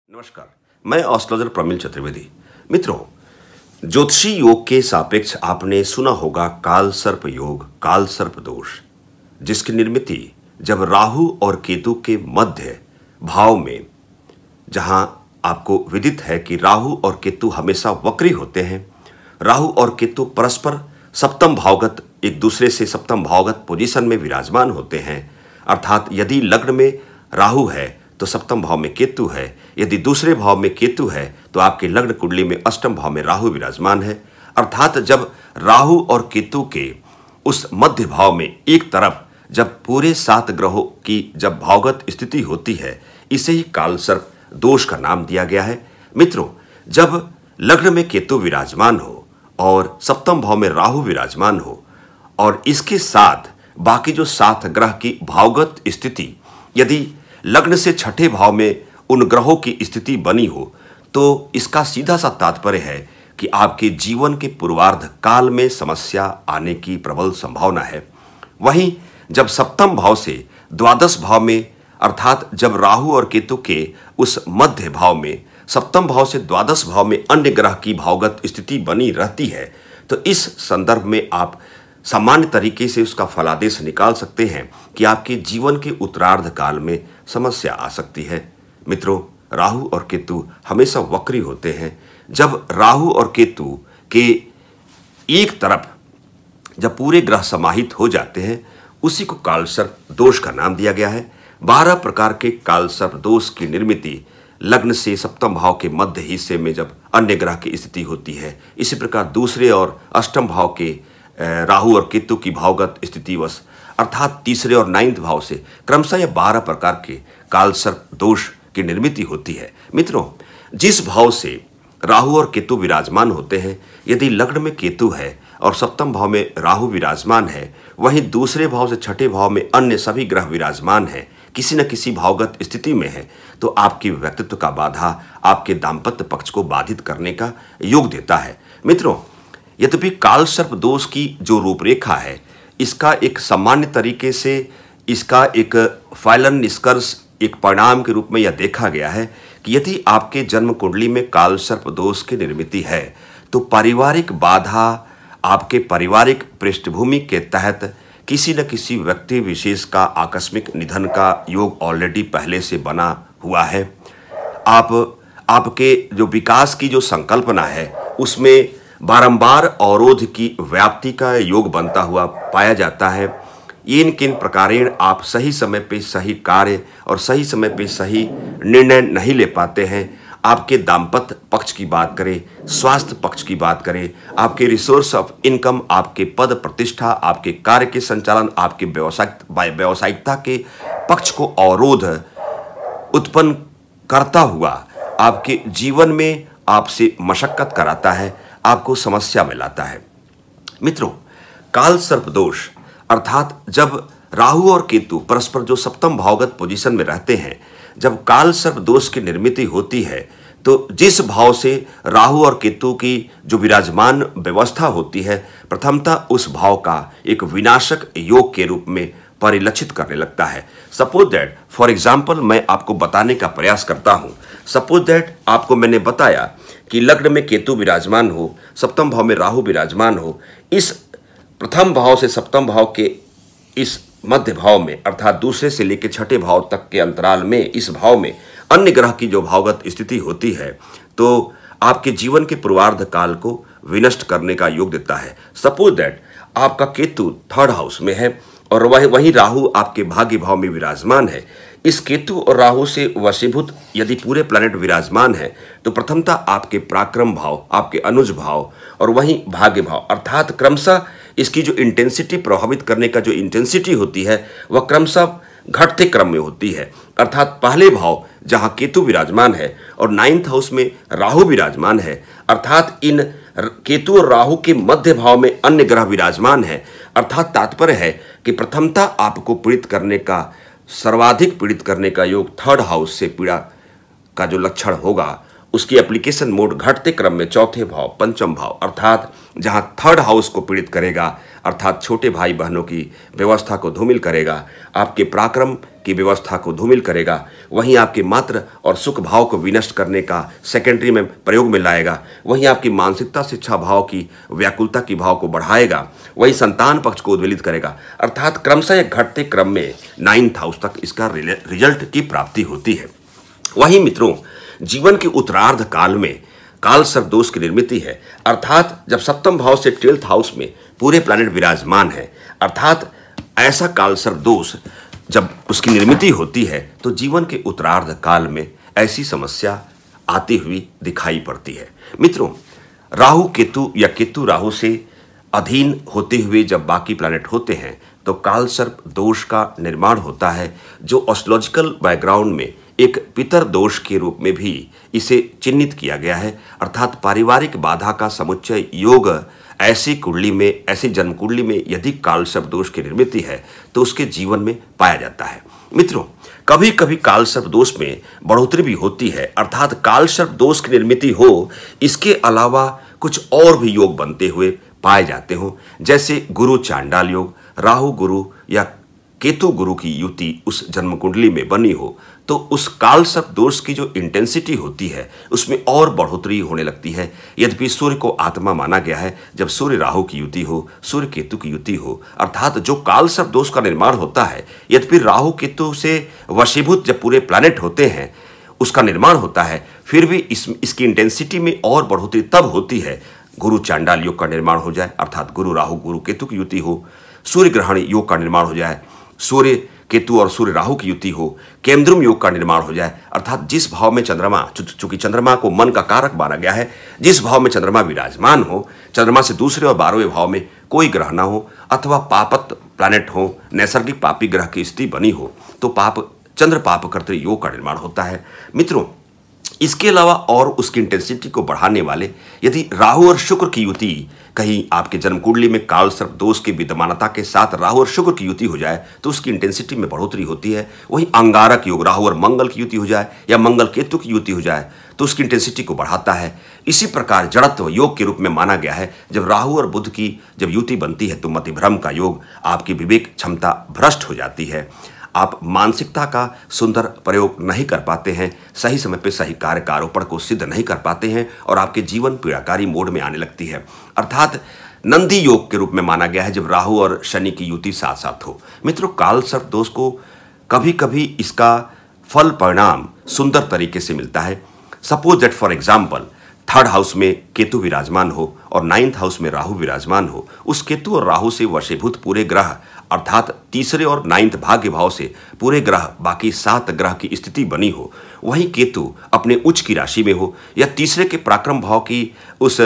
नमस्कार, मैं एस्ट्रोलॉजर प्रमिल चतुर्वेदी। मित्रों, ज्योतिषी योग के सापेक्ष आपने सुना होगा काल सर्प योग, काल सर्प दोष, जिसकी निर्मिति जब राहु और केतु के मध्य भाव में, जहां आपको विदित है कि राहु और केतु हमेशा वक्री होते हैं। राहु और केतु परस्पर सप्तम भावगत, एक दूसरे से सप्तम भावगत पोजीशन में विराजमान होते हैं। अर्थात यदि लग्न में राहु है तो सप्तम भाव में केतु है, यदि दूसरे भाव में केतु है तो आपके लग्न कुंडली में अष्टम भाव में राहु विराजमान है। अर्थात जब राहु और केतु के उस मध्य भाव में एक तरफ जब पूरे 7 ग्रहों की जब भावगत स्थिति होती है, इसे ही काल सर्प दोष का नाम दिया गया है। मित्रों, जब लग्न में केतु विराजमान हो और सप्तम भाव में राहु विराजमान हो और इसके साथ बाकी जो 7 ग्रह की भावगत स्थिति यदि लग्न से छठे भाव में उन ग्रहों की स्थिति बनी हो, तो इसका सीधा सा तात्पर्य है कि आपके जीवन के पूर्वार्ध काल में समस्या आने की प्रबल संभावना है। वहीं जब सप्तम भाव से द्वादश भाव में, अर्थात जब राहु और केतु के उस मध्य भाव में सप्तम भाव से द्वादश भाव में अन्य ग्रह की भावगत स्थिति बनी रहती है, तो इस संदर्भ में आप सामान्य तरीके से उसका फलादेश निकाल सकते हैं कि आपके जीवन के उत्तरार्ध काल में समस्या आ सकती है। मित्रों, राहु और केतु हमेशा वक्री होते हैं। जब राहु और केतु के एक तरफ जब पूरे ग्रह समाहित हो जाते हैं, उसी को काल सर्प दोष का नाम दिया गया है। 12 प्रकार के काल सर्प दोष की निर्मिति लग्न से सप्तम भाव के मध्य हिस्से में जब अन्य ग्रह की स्थिति होती है, इसी प्रकार दूसरे और अष्टम भाव के राहु और केतु की भावगत स्थितिवश, अर्थात तीसरे और 9वें भाव से क्रमशः यह 12 प्रकार के काल सर्प दोष की निर्मिति होती है। मित्रों, जिस भाव से राहु और केतु विराजमान होते हैं, यदि लग्न में केतु है और सप्तम भाव में राहु विराजमान है, वहीं दूसरे भाव से छठे भाव में अन्य सभी ग्रह विराजमान हैं, किसी न किसी भावगत स्थिति में है, तो आपके व्यक्तित्व का बाधा आपके दाम्पत्य पक्ष को बाधित करने का योग देता है। मित्रों, यद्यपि काल सर्प दोष की जो रूपरेखा है, इसका एक सामान्य तरीके से इसका एक फाइनल निष्कर्ष, एक परिणाम के रूप में यह देखा गया है कि यदि आपके जन्म कुंडली में काल सर्प दोष की निर्मिति है, तो पारिवारिक बाधा, आपके पारिवारिक पृष्ठभूमि के तहत किसी न किसी व्यक्ति विशेष का आकस्मिक निधन का योग ऑलरेडी पहले से बना हुआ है। आपके जो विकास की जो संकल्पना है, उसमें बारंबार अवरोध की व्याप्ति का योग बनता हुआ पाया जाता है। इन किन प्रकारेण आप सही समय पे सही कार्य और सही समय पे सही निर्णय नहीं ले पाते हैं। आपके दाम्पत्य पक्ष की बात करें, स्वास्थ्य पक्ष की बात करें, आपके रिसोर्स ऑफ इनकम, आपके पद प्रतिष्ठा, आपके कार्य के संचालन, आपके व्यावसायिकता के पक्ष को अवरोध उत्पन्न करता हुआ आपके जीवन में आपसे मशक्कत कराता है, आपको समस्या में लाता है। मित्रों, काल सर्प दोष अर्थात जब राहु और केतु परस्पर जो सप्तम भावगत पोजीशन में रहते हैं, जब काल सर्प दोष की निर्मिति होती है, तो जिस भाव से राहु और केतु की जो विराजमान व्यवस्था होती है, प्रथमतः उस भाव का एक विनाशक योग के रूप में परिलक्षित करने लगता है। सपोज दैट, फॉर एग्जाम्पल, मैं आपको बताने का प्रयास करता हूँ। सपोज दैट आपको मैंने बताया कि लग्न में केतु विराजमान हो, सप्तम भाव में राहु विराजमान हो, इस प्रथम भाव से सप्तम भाव के इस मध्य भाव में, अर्थात दूसरे से लेकर छठे भाव तक के अंतराल में, इस भाव में अन्य ग्रह की जो भावगत स्थिति होती है, तो आपके जीवन के पूर्वार्ध काल को विनष्ट करने का योग देता है। सपोज दैट आपका केतु 3rd हाउस में है और वही राहु आपके भाग्य भाव में विराजमान है। इस केतु और राहु से वशीभूत यदि पूरे प्लैनेट विराजमान है, तो प्रथमतः आपके पराक्रम भाव, आपके अनुज भाव और वहीं भाग्य भाव, अर्थात क्रमशः इसकी जो इंटेंसिटी, प्रभावित करने का जो इंटेंसिटी होती है, वह क्रमशः घटते क्रम में होती है। अर्थात पहले भाव जहां केतु विराजमान है और 9th हाउस में राहु विराजमान है, अर्थात इन केतु और राहु के मध्य भाव में अन्य ग्रह विराजमान है। अर्थात तात्पर्य है कि प्रथमतः आपको पीड़ित करने का, सर्वाधिक पीड़ित करने का योग 3rd हाउस से पीड़ा का जो लक्षण होगा, उसकी एप्लीकेशन मोड घटते क्रम में चौथे भाव, पंचम भाव अर्थात जहां थर्ड हाउस को पीड़ित करेगा, अर्थात छोटे भाई बहनों की व्यवस्था को धूमिल करेगा, आपके पराक्रम की व्यवस्था को धूमिल करेगा, वहीं आपके मात्र और सुख भाव को विनष्ट करने का सेकेंडरी में प्रयोग में लाएगा, वहीं आपकी मानसिकता शिक्षा भाव की व्याकुलता की भाव को बढ़ाएगा, वहीं संतान पक्ष को उद्वेलित करेगा। अर्थात क्रमशः घटते क्रम में 9th हाउस तक इसका रिजल्ट की प्राप्ति होती है। वहीं मित्रों, जीवन के उत्तरार्ध काल में काल सर्प दोष की निर्मिति है, अर्थात जब सप्तम भाव से 12th हाउस में पूरे प्लैनेट विराजमान है, अर्थात ऐसा काल सर्प दोष जब उसकी निर्मिति होती है तो जीवन के उत्तरार्ध काल में ऐसी समस्या आती हुई दिखाई पड़ती है। मित्रों, राहु केतु या केतु राहु से अधीन होते हुए जब बाकी प्लैनेट होते हैं तो काल सर्प दोष का निर्माण होता है, जो एस्ट्रोलॉजिकल बैकग्राउंड में एक पितर दोष के रूप में भी इसे चिन्हित किया गया है। अर्थात पारिवारिक बाधा का समुच्चय योग ऐसी कुंडली में, ऐसी जन्म कुंडली में यदि काल सर्प दोष की निर्मिति है तो उसके जीवन में पाया जाता है। मित्रों, कभी कभी काल सर्प दोष में बढ़ोतरी भी होती है, अर्थात काल सर्प दोष की निर्मिति हो, इसके अलावा कुछ और भी योग बनते हुए पाए जाते हो, जैसे गुरु चांडाल योग, राहु गुरु या केतु गुरु की युति उस जन्म कुंडली में बनी हो तो उस काल सर्प दोष की जो इंटेंसिटी होती है उसमें और बढ़ोतरी होने लगती है। यद्यपि सूर्य को आत्मा माना गया है, जब सूर्य राहु की युति हो, सूर्य केतु की युति हो, अर्थात जो काल सर्प दोष का निर्माण होता है, यद्यपि राहु केतु से वशीभूत जब पूरे प्लैनेट होते हैं उसका निर्माण होता है, फिर भी इसकी इंटेंसिटी में और बढ़ोतरी तब होती है गुरु चांडाल योग का निर्माण हो जाए, अर्थात गुरु राहु गुरु केतु की युति हो, सूर्य ग्रहण योग का निर्माण हो जाए, सूर्य केतु और सूर्य राहु की युति हो, केंद्रुम योग का निर्माण हो जाए, अर्थात जिस भाव में चंद्रमा, चूंकि चंद्रमा को मन का कारक माना गया है, जिस भाव में चंद्रमा विराजमान हो, चंद्रमा से दूसरे और 12वें भाव में कोई ग्रह ना हो अथवा पापत प्लैनेट हो, नैसर्गिक पापी ग्रह की स्थिति बनी हो तो चंद्र पाप कर्तृ योग का निर्माण होता है। मित्रों, इसके अलावा और उसकी इंटेंसिटी को बढ़ाने वाले यदि राहु और शुक्र की युति कहीं आपके जन्म कुंडली में काल सर्प दोष की विद्यमानता के साथ राहु और शुक्र की युति हो जाए तो उसकी इंटेंसिटी में बढ़ोतरी होती है। वहीं अंगारक योग, राहु और मंगल की युति हो जाए या मंगल केतु की युति हो जाए तो उसकी इंटेंसिटी को बढ़ाता है। इसी प्रकार जड़त्व योग के रूप में माना गया है, जब राहु और बुध की जब युति बनती है तो मतिभ्रम का योग, आपकी विवेक क्षमता भ्रष्ट हो जाती है, आप मानसिकता का सुंदर प्रयोग नहीं कर पाते हैं, सही समय पे सही कार्य का आरोपण को सिद्ध नहीं कर पाते हैं और आपके जीवन पीड़ाकारी मोड में आने लगती है। अर्थात नंदी योग के रूप में माना गया है जब राहु और शनि की युति साथ साथ हो। मित्रों, काल सर्प दोष को कभी कभी इसका फल परिणाम सुंदर तरीके से मिलता है। Suppose that for example 3rd house में केतु विराजमान हो और 9th हाउस में राहु विराजमान हो, उस केतु और राहु से वशीभूत पूरे ग्रह अर्थात तीसरे और 9th भाग्य भाव से पूरे ग्रह बाकी 7 ग्रह की स्थिति बनी हो, वहीं केतु अपने उच्च की राशि में हो या तीसरे के पराक्रम भाव की उस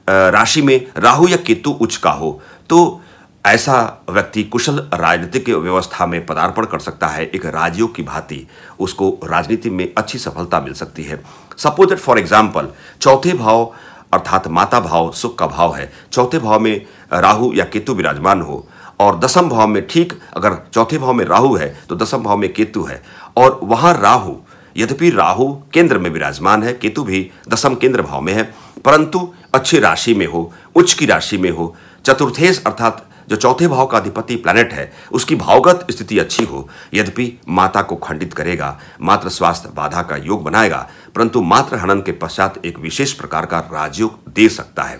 राशि में राहु या केतु उच्च का हो, तो ऐसा व्यक्ति कुशल राजनीतिक व्यवस्था में पदार्पण कर सकता है। एक राजयोग की भांति उसको राजनीति में अच्छी सफलता मिल सकती है। सपोज दैट फॉर एग्जाम्पल 4थे भाव अर्थात माता भाव सुख का भाव है, 4थे भाव में राहु या केतु विराजमान हो और 10th भाव में, ठीक अगर 4थे भाव में राहु है तो 10th भाव में केतु है और वहां राहु, यद्यपि राहु केंद्र में विराजमान है, केतु भी 10th केंद्र भाव में है, परंतु अच्छी राशि में हो, उच्च की राशि में हो, चतुर्थेश अर्थात जो 4थे भाव का अधिपति प्लैनेट है उसकी भावगत स्थिति अच्छी हो, यद्यपि माता को खंडित करेगा, मात्र स्वास्थ्य बाधा का योग बनाएगा, परंतु मात्र हनन के पश्चात एक विशेष प्रकार का राजयोग दे सकता है।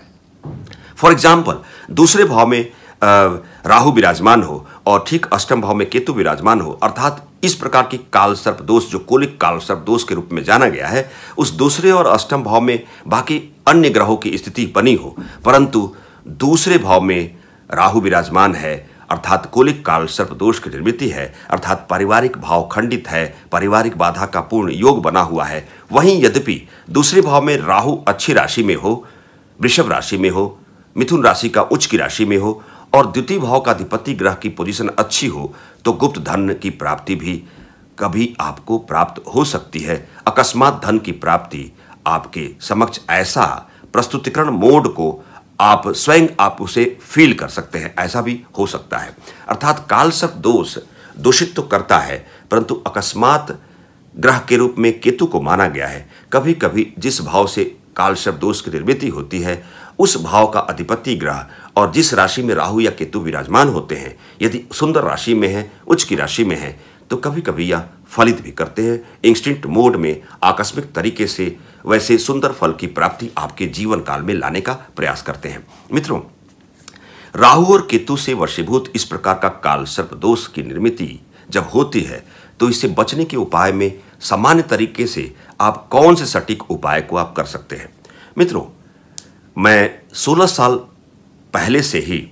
फॉर एग्जाम्पल 2रे भाव में राहु विराजमान हो और ठीक 8th भाव में केतु विराजमान हो, अर्थात इस प्रकार की काल सर्प दोष जो कोलिक काल सर्प दोष के रूप में जाना गया है, उस 2रे और 8th भाव में बाकी अन्य ग्रहों की स्थिति बनी हो, परंतु 2रे भाव में राहु विराजमान है, अर्थात कोलिक काल सर्प दोष की निर्मिति है, अर्थात पारिवारिक भाव खंडित है, पारिवारिक बाधा का पूर्ण योग बना हुआ है। वहीं यद्यपि 2रे भाव में राहु अच्छी राशि में हो, वृषभ राशि में हो, मिथुन राशि का उच्च की राशि में हो और 2य भाव का अधिपति ग्रह की पोजीशन अच्छी हो तो गुप्त धन की प्राप्ति भी कभी आपको प्राप्त हो सकती है। अकस्मात धन की प्राप्ति आपके समक्ष ऐसा प्रस्तुतिकरण मोड को आप स्वयं आप उसे फील कर सकते हैं, ऐसा भी हो सकता है। अर्थात काल सर्प दोष दूषित तो करता है, परंतु अकस्मात ग्रह के रूप में केतु को माना गया है। कभी कभी जिस भाव से काल सर्प दोष की निर्मिति होती है उस भाव का अधिपति ग्रह और जिस राशि में राहु या केतु विराजमान होते हैं, यदि सुंदर राशि में है, उच्च की राशि में है, तो कभी कभी यह फलित भी करते हैं। इंस्टिंक्ट मोड में आकस्मिक तरीके से वैसे सुंदर फल की प्राप्ति आपके जीवन काल में लाने का प्रयास करते हैं। मित्रों, राहु और केतु से वशीभूत इस प्रकार का काल सर्प दोष की निर्मिति जब होती है तो इससे बचने के उपाय में सामान्य तरीके से आप कौन से सटीक उपाय को आप कर सकते हैं। मित्रों, मैं 16 साल पहले से ही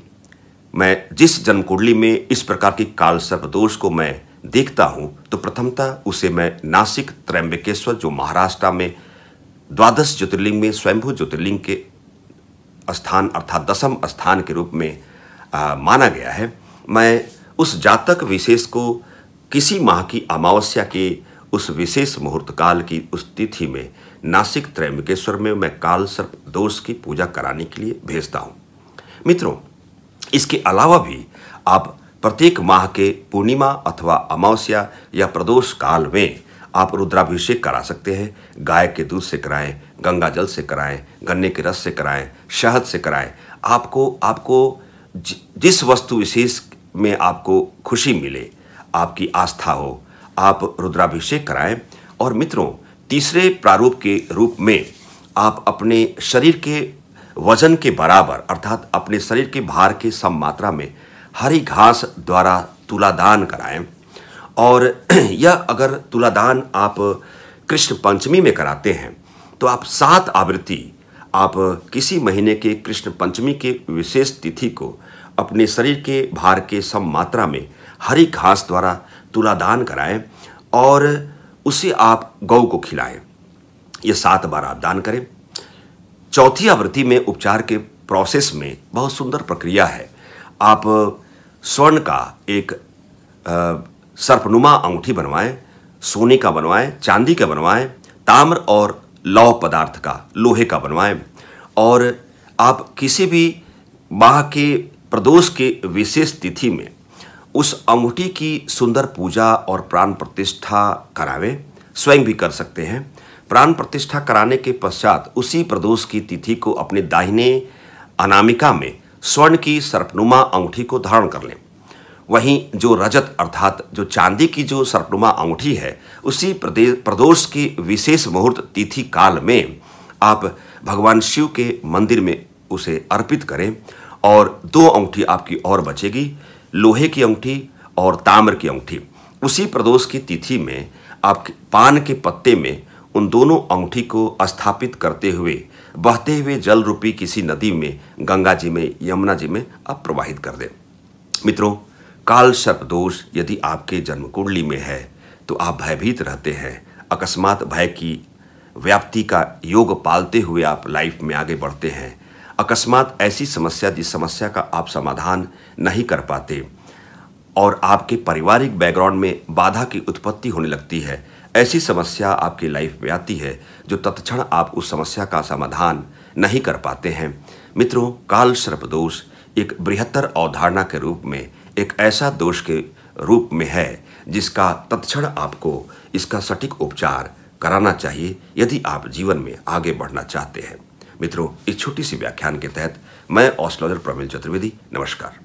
मैं जिस जन्म कुंडली में इस प्रकार की काल सर्प दोष को मैं देखता हूं तो प्रथमतः उसे मैं नासिक त्र्यंबकेश्वर, जो महाराष्ट्र में 12 ज्योतिर्लिंग में स्वयंभू ज्योतिर्लिंग के स्थान अर्थात 10वें स्थान के रूप में माना गया है। मैं उस जातक विशेष को किसी माह की अमावस्या के उस विशेष मुहूर्त काल की उस तिथि में नासिक त्र्यंबकेश्वर में मैं काल सर्प दोष की पूजा कराने के लिए भेजता हूँ। मित्रों, इसके अलावा भी आप प्रत्येक माह के पूर्णिमा अथवा अमावस्या या प्रदोष काल में आप रुद्राभिषेक करा सकते हैं। गाय के दूध से कराएं, गंगा जल से कराएं, गन्ने के रस से कराएं, शहद से कराएं। आपको जिस वस्तु विशेष में आपको खुशी मिले, आपकी आस्था हो, आप रुद्राभिषेक कराएं। और मित्रों, तीसरे प्रारूप के रूप में आप अपने शरीर के वजन के बराबर अर्थात अपने शरीर के भार के सम मात्रा में हरी घास द्वारा तुलादान कराएं। और यह अगर तुलादान आप कृष्ण पंचमी में कराते हैं तो आप 7 आवृत्ति आप किसी महीने के कृष्ण पंचमी के विशेष तिथि को अपने शरीर के भार के सम मात्रा में हरी घास द्वारा तुलादान कराएं और उसे आप गौ को खिलाएं। ये 7 बार आप दान करें। चौथी आवृत्ति में उपचार के प्रोसेस में बहुत सुंदर प्रक्रिया है। आप स्वर्ण का एक सर्पनुमा अंगूठी बनवाएं, सोने का बनवाएं, चांदी का बनवाएं, ताम्र और लौह पदार्थ का, लोहे का बनवाएं। और आप किसी भी माह के प्रदोष के विशेष तिथि में उस अंगूठी की सुंदर पूजा और प्राण प्रतिष्ठा करावें। स्वयं भी कर सकते हैं। प्राण प्रतिष्ठा कराने के पश्चात उसी प्रदोष की तिथि को अपने दाहिने अनामिका में स्वर्ण की सर्पनुमा अंगूठी को धारण कर लें। वहीं जो रजत अर्थात जो चांदी की जो सर्पनुमा अंगूठी है, उसी प्रदोष की विशेष मुहूर्त तिथि काल में आप भगवान शिव के मंदिर में उसे अर्पित करें। और 2 अंगूठी आपकी और बचेगी, लोहे की अंगूठी और ताम्र की अंगूठी। उसी प्रदोष की तिथि में आप पान के पत्ते में उन दोनों अंगूठी को स्थापित करते हुए बहते हुए जल रूपी किसी नदी में, गंगा जी में, यमुना जी में आप प्रवाहित कर दें। मित्रों, काल सर्प दोष यदि आपके जन्म कुंडली में है तो आप भयभीत रहते हैं। अकस्मात भय की व्याप्ति का योग पालते हुए आप लाइफ में आगे बढ़ते हैं। अकस्मात ऐसी समस्या जिस समस्या का आप समाधान नहीं कर पाते और आपके पारिवारिक बैकग्राउंड में बाधा की उत्पत्ति होने लगती है, ऐसी समस्या आपकी लाइफ में आती है जो तत्क्षण आप उस समस्या का समाधान नहीं कर पाते हैं। मित्रों, काल सर्प दोष एक बृहत्तर अवधारणा के रूप में एक ऐसा दोष के रूप में है जिसका तत्क्षण आपको इसका सटीक उपचार कराना चाहिए यदि आप जीवन में आगे बढ़ना चाहते हैं। मित्रों, इस छोटी सी व्याख्यान के तहत मैं एस्ट्रोलॉजर प्रवीण चतुर्वेदी, नमस्कार।